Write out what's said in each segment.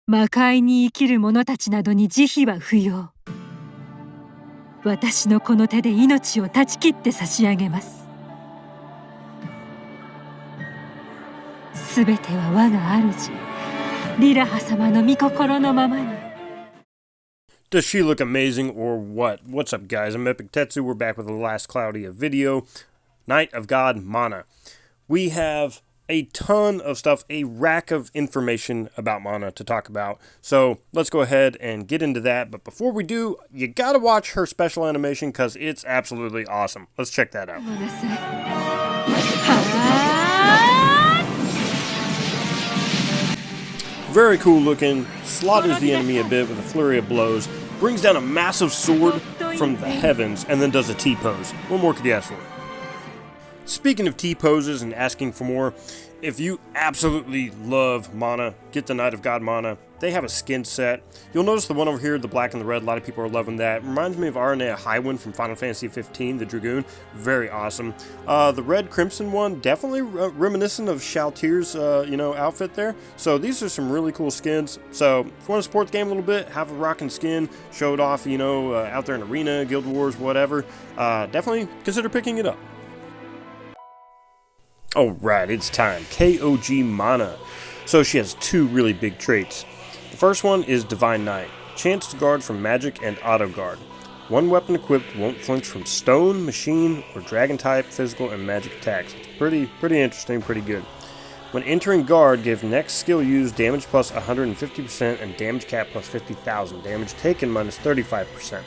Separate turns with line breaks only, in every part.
魔界に生きる者たちなどに慈悲は不要。私のこの手で命を断ち切って差し上げます。すべては我が主、リラハ様の御心のままに。
Does she look amazing or what? What's up, guys? I'm Epic Tetsu. We're back with the Last Cloudia video. Night of God Mauna. We have a ton of stuff, a rack of information about Mauna to talk about. So let's go ahead and get into that. But before we do, you gotta watch her special animation because it's absolutely awesome. Let's check that out. Very cool looking, slaughters the enemy a bit with a flurry of blows, brings down a massive sword from the heavens, and then does a T-pose. What more could you ask for? Speaking of T-poses and asking for more, if you absolutely love Mauna, get the Night of God Mauna. They have a skin set. You'll notice the one over here, the black and the red, a lot of people are loving that. Reminds me of Aranea Highwind from Final Fantasy 15, the Dragoon. Very awesome. The red crimson one, definitely reminiscent of Shaltyr's, outfit there. So these are some really cool skins. So if you want to support the game a little bit, have a rocking skin, show it off, out there in Arena, Guild Wars, whatever, definitely consider picking it up. Alright, it's time. KOG Mauna. So she has two really big traits. The first one is Divine Knight. Chance to guard from magic and auto guard. One weapon equipped won't flinch from stone, machine, or dragon type, physical, and magic attacks. It's pretty interesting, pretty good. When entering guard, give next skill used damage plus 150% and damage cap plus 50,000. Damage taken minus 35%.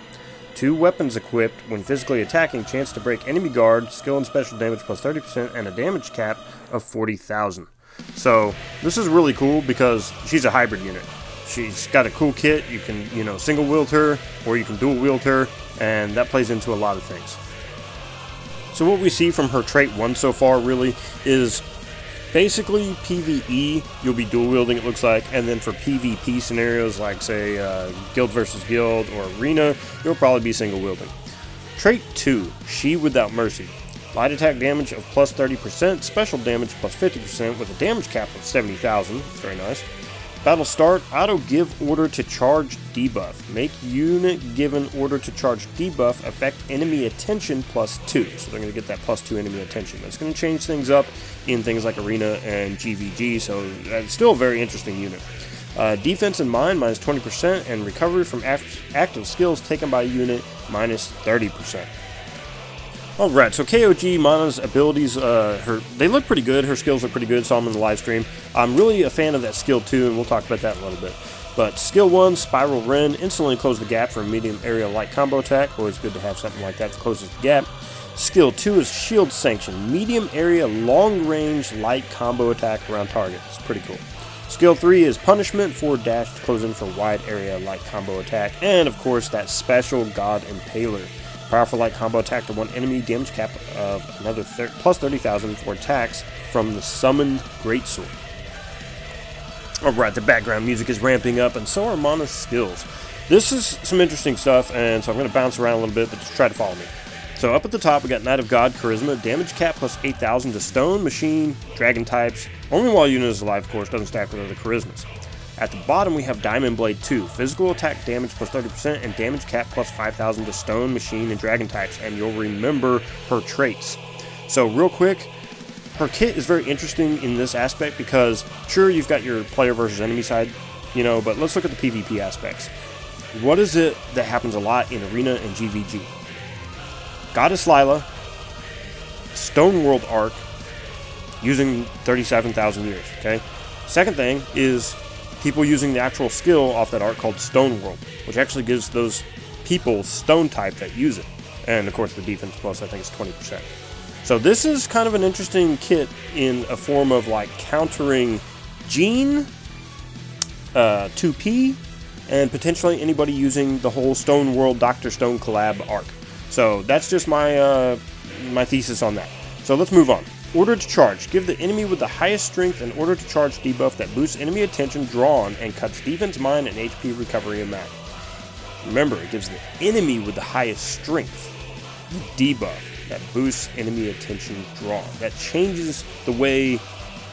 Two weapons equipped, when physically attacking, chance to break enemy guard, skill and special damage plus 30%, and a damage cap of 40,000. So, this is really cool because she's a hybrid unit. She's got a cool kit, you can, single wield her, or you can dual wield her, and that plays into a lot of things. So what we see from her trait 1 so far, really, is basically PvE, you'll be dual wielding it looks like, and then for PvP scenarios like say Guild versus Guild or Arena, you'll probably be single wielding. Trait 2, She Without Mercy. Light attack damage of plus 30%, special damage plus 50% with a damage cap of 70,000, it's very nice. Battle start, auto give order to charge debuff. Make unit given order to charge debuff affect enemy attention plus 2. So they're going to get that plus 2 enemy attention. That's going to change things up in things like Arena and GVG, so it's still a very interesting unit. Defense in mind minus 20% and recovery from active skills taken by a unit minus 30%. Alright, so KOG Mauna's abilities, they look pretty good, her skills are pretty good, saw them in the live stream. I'm really a fan of that skill 2, and we'll talk about that in a little bit. But skill 1, Spiral Wren, instantly close the gap for a medium area light combo attack, always good to have something like that that closes the gap. Skill 2 is Shield Sanction, medium area long range light combo attack around target, it's pretty cool. Skill 3 is Punishment, forward dash to close in for wide area light combo attack, and of course that special God Impaler. Powerful light combo attack to one enemy, damage cap of another plus 30,000 for attacks from the summoned greatsword. Alright, the background music is ramping up, and so are Mauna's skills. This is some interesting stuff, and so I'm going to bounce around a little bit, but just try to follow me. So up at the top, we got Knight of God Charisma, damage cap plus 8,000 to stone, machine, dragon types. Only while unit is alive, of course, doesn't stack with other charismas. At the bottom, we have Diamond Blade 2, physical attack damage plus 30% and damage cap plus 5,000 to stone, machine, and dragon types, and you'll remember her traits. So real quick, her kit is very interesting in this aspect because, sure, you've got your player versus enemy side, but let's look at the PvP aspects. What is it that happens a lot in Arena and GVG? Goddess Lila, Stone World Ark, using 37,000 years, okay? Second thing is people using the actual skill off that arc called Stone World, which actually gives those people stone type that use it. And of course the defense plus I think is 20%. So this is kind of an interesting kit in a form of like countering Jean, 2P, and potentially anybody using the whole Stone World Dr. Stone collab arc. So that's just my my thesis on that. So let's move on. Order to charge. Give the enemy with the highest strength an order to charge debuff that boosts enemy attention drawn and cuts defense, mind, and HP recovery amount. Remember, it gives the enemy with the highest strength the debuff that boosts enemy attention drawn. That changes the way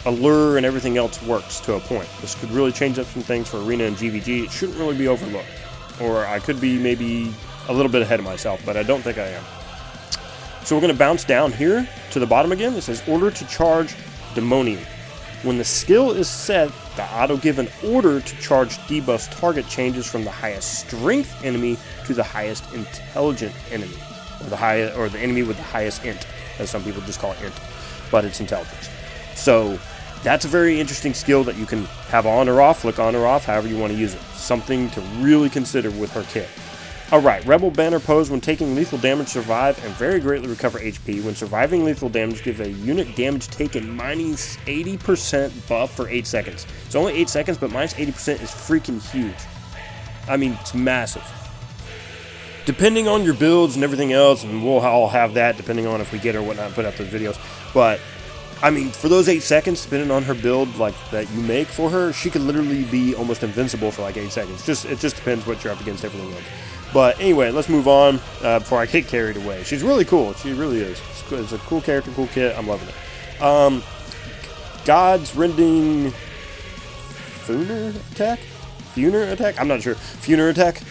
allure and everything else works to a point. This could really change up some things for Arena and GVG. It shouldn't really be overlooked. Or I could be maybe a little bit ahead of myself, but I don't think I am. So we're going to bounce down here to the bottom again. It says order to charge Demonium. When the skill is set, the auto-given order to charge debuffs target changes from the highest strength enemy to the highest intelligent enemy, or the enemy with the highest int, as some people just call it int, but it's intelligence. So that's a very interesting skill that you can have on or off, flick on or off, however you want to use it. Something to really consider with her kit. Alright, Rebel Banner pose when taking lethal damage, survive, and very greatly recover HP. When surviving lethal damage, give a unit damage taken minus 80% buff for 8 seconds. It's only 8 seconds, but minus 80% is freaking huge. I mean, it's massive. Depending on your builds and everything else, and we'll all have that depending on if we get her or whatnot and put out those videos, but I mean, for those 8 seconds, depending on her build like that you make for her, she could literally be almost invincible for like 8 seconds. It just depends what you're up against, everything else. But anyway, let's move on before I get carried away. She's really cool. She really is. It's a cool character, cool kit. I'm loving it. God's Rending Funer attack? I'm not sure. Funer attack.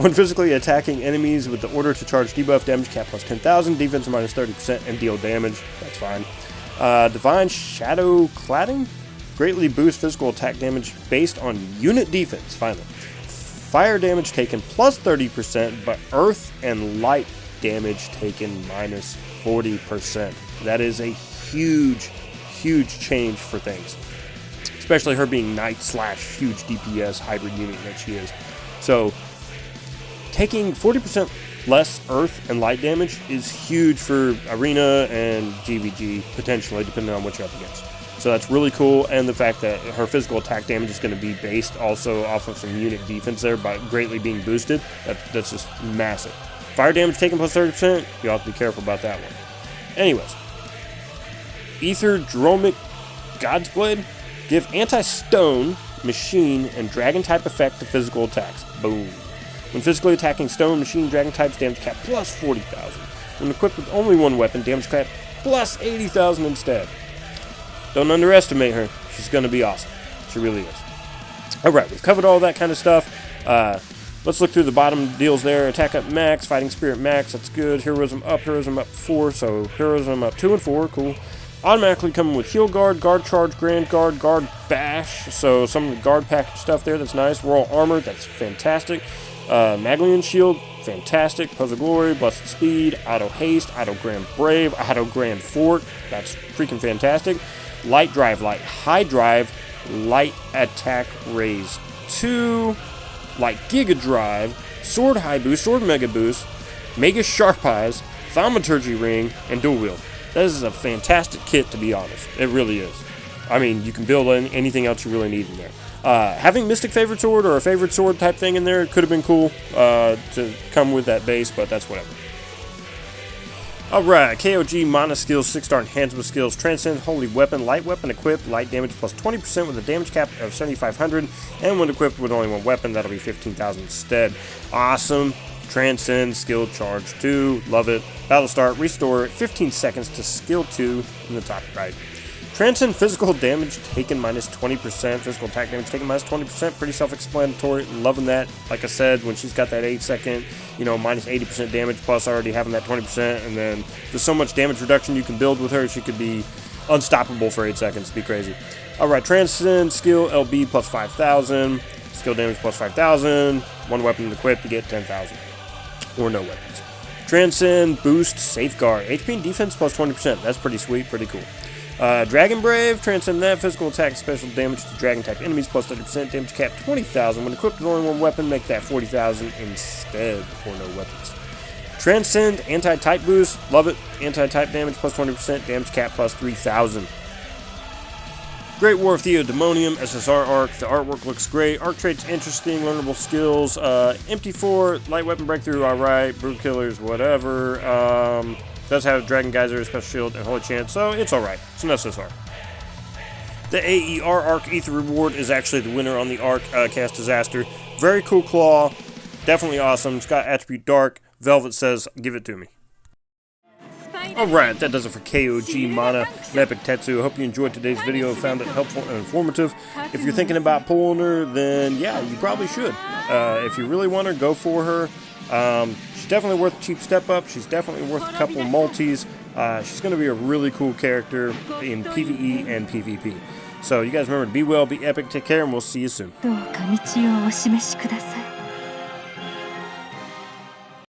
When physically attacking enemies with the order to charge debuff, damage cap plus 10,000, defense minus 30%, and deal damage. That's fine. Divine Shadow Cladding. Greatly boosts physical attack damage based on unit defense. Finally. Fire damage taken plus 30%, but earth and light damage taken minus 40%. That is a huge, huge change for things. Especially her being knight / huge DPS hybrid unit that she is. So, taking 40% less earth and light damage is huge for Arena and GVG, potentially, depending on what you're up against. So that's really cool, and the fact that her physical attack damage is going to be based also off of some unit defense there by greatly being boosted, that's just massive. Fire damage taken plus 30%, you have to be careful about that one. Anyways, Ether Dromic God's Blade, give anti-stone, machine, and dragon type effect to physical attacks. Boom. When physically attacking stone, machine, dragon types, damage cap plus 40,000. When equipped with only one weapon, damage cap plus 80,000 instead. Don't underestimate her. She's going to be awesome. She really is. Alright, we've covered all that kind of stuff. Let's look through the bottom deals there. Attack up max, fighting spirit max, that's good. Heroism up 4, so heroism up 2 and 4, cool. Automatically coming with heal guard, guard charge, grand guard, guard bash, so some of the guard package stuff there, that's nice. Royal armor, that's fantastic. Maglian shield, fantastic. Puzzle glory, blessed speed, auto haste, auto grand brave, auto grand fort, that's freaking fantastic. Light drive, light high drive, light attack raise 2, light giga drive, sword high boost, sword mega boost, mega sharp eyes, thaumaturgy ring, and dual wield. This is a fantastic kit, to be honest. It really is. I mean, you can build anything else you really need in there. Having Mystic Favorite Sword or a Favorite Sword type thing in there could have been cool to come with that base, but that's whatever. Alright, KOG Mana skills, 6-star enhancement skills, Transcend, Holy Weapon, Light Weapon equipped, light damage plus 20% with a damage cap of 7,500, and when equipped with only one weapon, that'll be 15,000 instead. Awesome. Transcend, skill charge 2, love it. Battle start, restore 15 seconds to skill 2 in the top right. Transcend physical damage taken minus 20%, physical attack damage taken minus 20%, pretty self-explanatory, loving that. Like I said, when she's got that 8 second, minus 80% damage, plus already having that 20%, and then there's so much damage reduction you can build with her, she could be unstoppable for 8 seconds, be crazy. Alright, Transcend, skill LB plus 5,000, skill damage plus 5,000, one weapon equipped to get 10,000, or no weapons. Transcend, boost, safeguard, HP and defense plus 20%, that's pretty sweet, pretty cool. Dragon Brave, transcend that, physical attack, special damage to dragon type enemies, plus 30%, damage cap 20,000. When equipped with only one weapon, make that 40,000 instead, or no weapons. Transcend, anti-type boost, love it, anti-type damage, plus 20%, damage cap, plus 3,000. Great War of Theodominium, SSR Ark, the artwork looks great, arc traits interesting, learnable skills, empty 4, light weapon breakthrough, alright, brood killers, whatever, does have Dragon Geyser, Special Shield, and Holy Chance, so it's alright. It's an SSR. The AER Arc Ether Reward is actually the winner on the Arc Cast Disaster. Very cool claw. Definitely awesome. It's got attribute Dark. Velvet says, give it to me. Alright, that does it for KOG Mana and Epic Tetsu. Hope you enjoyed today's video and found it helpful and informative. If you're thinking about pulling her, then yeah, you probably should. If you really want her, go for her. She's definitely worth a cheap step up. She's definitely worth a couple of multis. She's going to be a really cool character in PvE and PvP. So you guys remember to be well, be epic, take care, and we'll see you soon.
どうか道をお示しください。